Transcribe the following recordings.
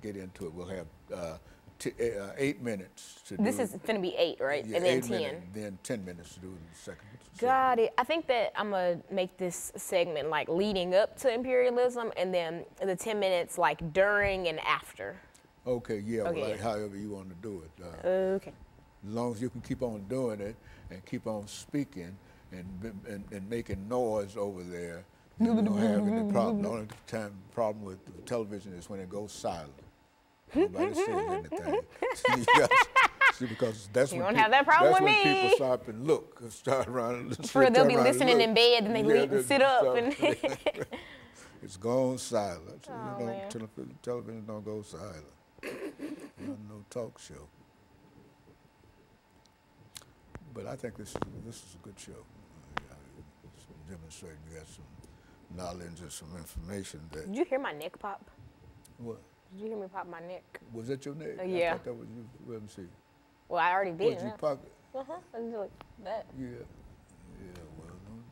get into it. We'll have 8 minutes to This do is going to be 8, right? Yeah, and then 8 10. minutes, then 10 minutes to do the second. Got it. I think that I'm going to make this segment like leading up to imperialism and then the 10 minutes like during and after. Okay, yeah, Okay, well, yeah. however you want to do it. Okay. As long as you can keep on doing it and keep on speaking and making noise over there, you don't have any problem. The only problem with the television is when it goes silent. Nobody says anything. See, because that's You when don't have that problem that's with when me. people stop and look, start around. For they'll be turn around and listening look. in bed and they leave and sit up. And It's gone silent. So Oh, man. television don't go silent. No talk show. But I think this is a good show. It's demonstrating you got some knowledge and some information that. Did you hear my neck pop? What? Did you hear me pop my neck? Was that your neck? Yeah. I thought that was you. Let me see. Well, I already did. What, you pocket? Uh-huh. I just like that. Yeah. Yeah, well, no.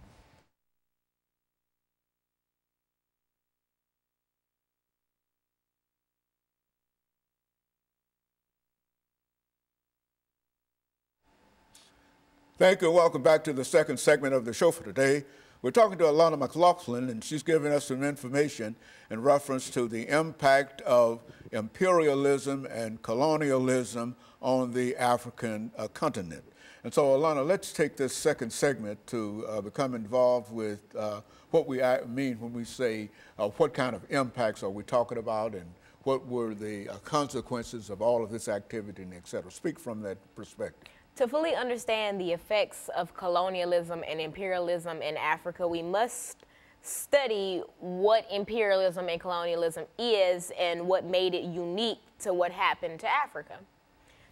Thank you and welcome back to the second segment of the show for today. We're talking to Alana3, and she's giving us some information in reference to the impact of imperialism and colonialism on the African continent. And so, Alana, let's take this second segment to become involved with what we mean when we say what kind of impacts are we talking about and what were the consequences of all of this activity and et cetera. Speak from that perspective. To fully understand the effects of colonialism and imperialism in Africa, we must study what imperialism and colonialism is and what made it unique to what happened to Africa.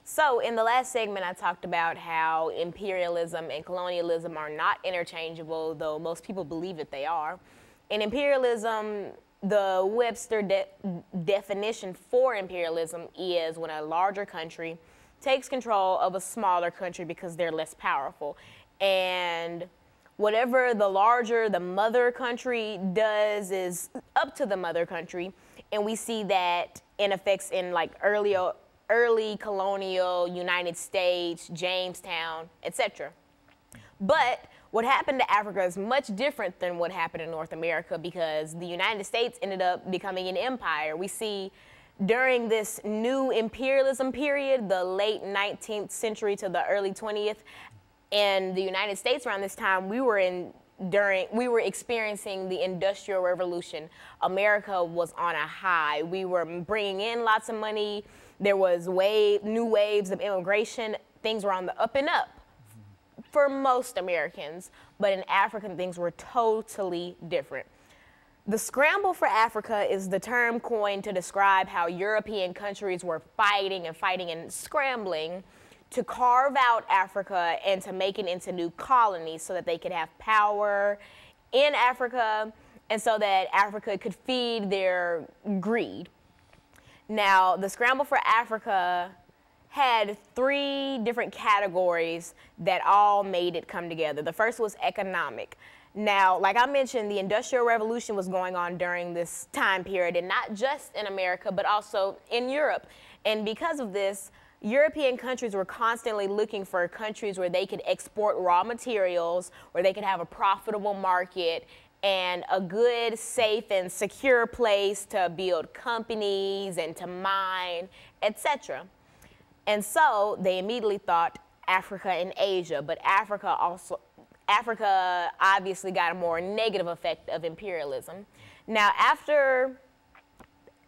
So in the last segment, I talked about how imperialism and colonialism are not interchangeable, though most people believe that they are. In imperialism, the Webster definition for imperialism is when a larger country takes control of a smaller country because they're less powerful. And whatever the larger the mother country does is up to the mother country. And we see that in effects in like early colonial United States, Jamestown, etc. But what happened to Africa is much different than what happened in North America because the United States ended up becoming an empire. We see during this new imperialism period, the late 19th century to the early 20th, in the United States around this time, we were experiencing the Industrial Revolution. America was on a high. We were bringing in lots of money. There was new waves of immigration. Things were on the up and up for most Americans, but in Africa, things were totally different. The scramble for Africa is the term coined to describe how European countries were fighting and scrambling to carve out Africa and to make it into new colonies so that they could have power in Africa and so that Africa could feed their greed. Now, the scramble for Africa had 3 different categories that all made it come together. The first was economic. Now, like I mentioned, the Industrial Revolution was going on during this time period, and not just in America, but also in Europe. And because of this, European countries were constantly looking for countries where they could export raw materials, where they could have a profitable market, and a good, safe, and secure place to build companies and to mine, etc. And so they immediately thought Africa and Asia, but Africa obviously got a more negative effect of imperialism. Now, after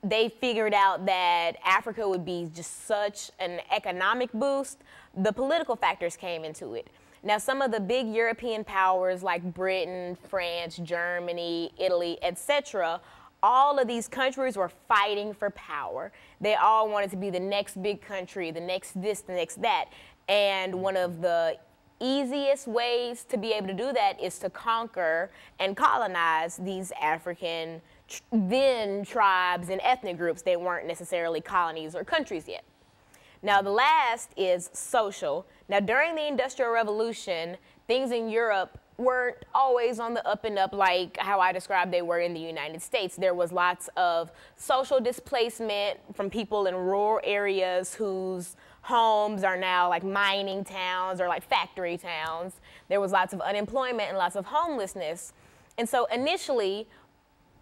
they figured out that Africa would be just such an economic boost, the political factors came into it. Now, some of the big European powers like Britain, France, Germany, Italy, etc., all of these countries were fighting for power. They all wanted to be the next big country, the next this, the next that. And one of the easiest ways to be able to do that is to conquer and colonize these African then tribes and ethnic groups. They weren't necessarily colonies or countries yet. Now, the last is social. Now, during the Industrial Revolution, things in Europe weren't always on the up and up like how I described they were in the United States. There was lots of social displacement from people in rural areas whose homes are now like mining towns or like factory towns. There was lots of unemployment and lots of homelessness. And so initially,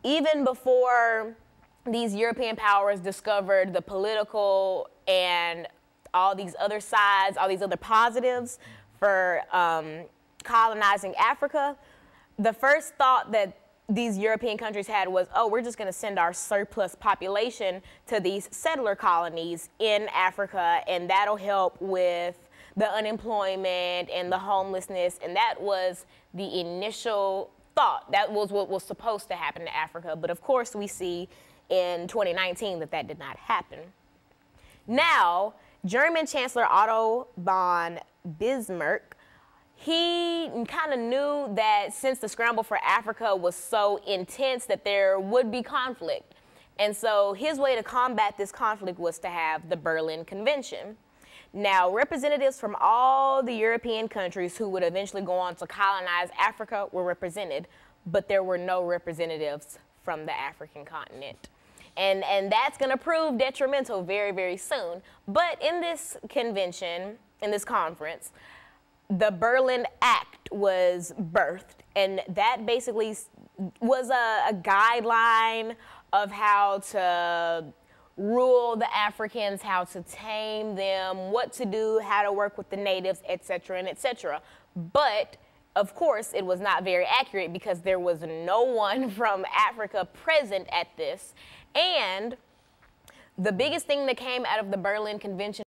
even before these European powers discovered the political and all these other sides, all these other positives for colonizing Africa, the first thought that these European countries had was, oh, we're just going to send our surplus population to these settler colonies in Africa, and that'll help with the unemployment and the homelessness. And that was the initial thought. That was what was supposed to happen to Africa. But of course, we see in 2019 that that did not happen. Now, German Chancellor Otto von Bismarck, he kind of knew that since the scramble for Africa was so intense that there would be conflict. And so his way to combat this conflict was to have the Berlin Convention. Now, representatives from all the European countries who would eventually go on to colonize Africa were represented, but there were no representatives from the African continent. And that's going to prove detrimental very, very soon. But in this convention, in this conference, the Berlin Act was birthed, and that basically was a guideline of how to rule the Africans, how to tame them, what to do, how to work with the natives, etc., and etc. But of course, it was not very accurate because there was no one from Africa present at this. And the biggest thing that came out of the Berlin Convention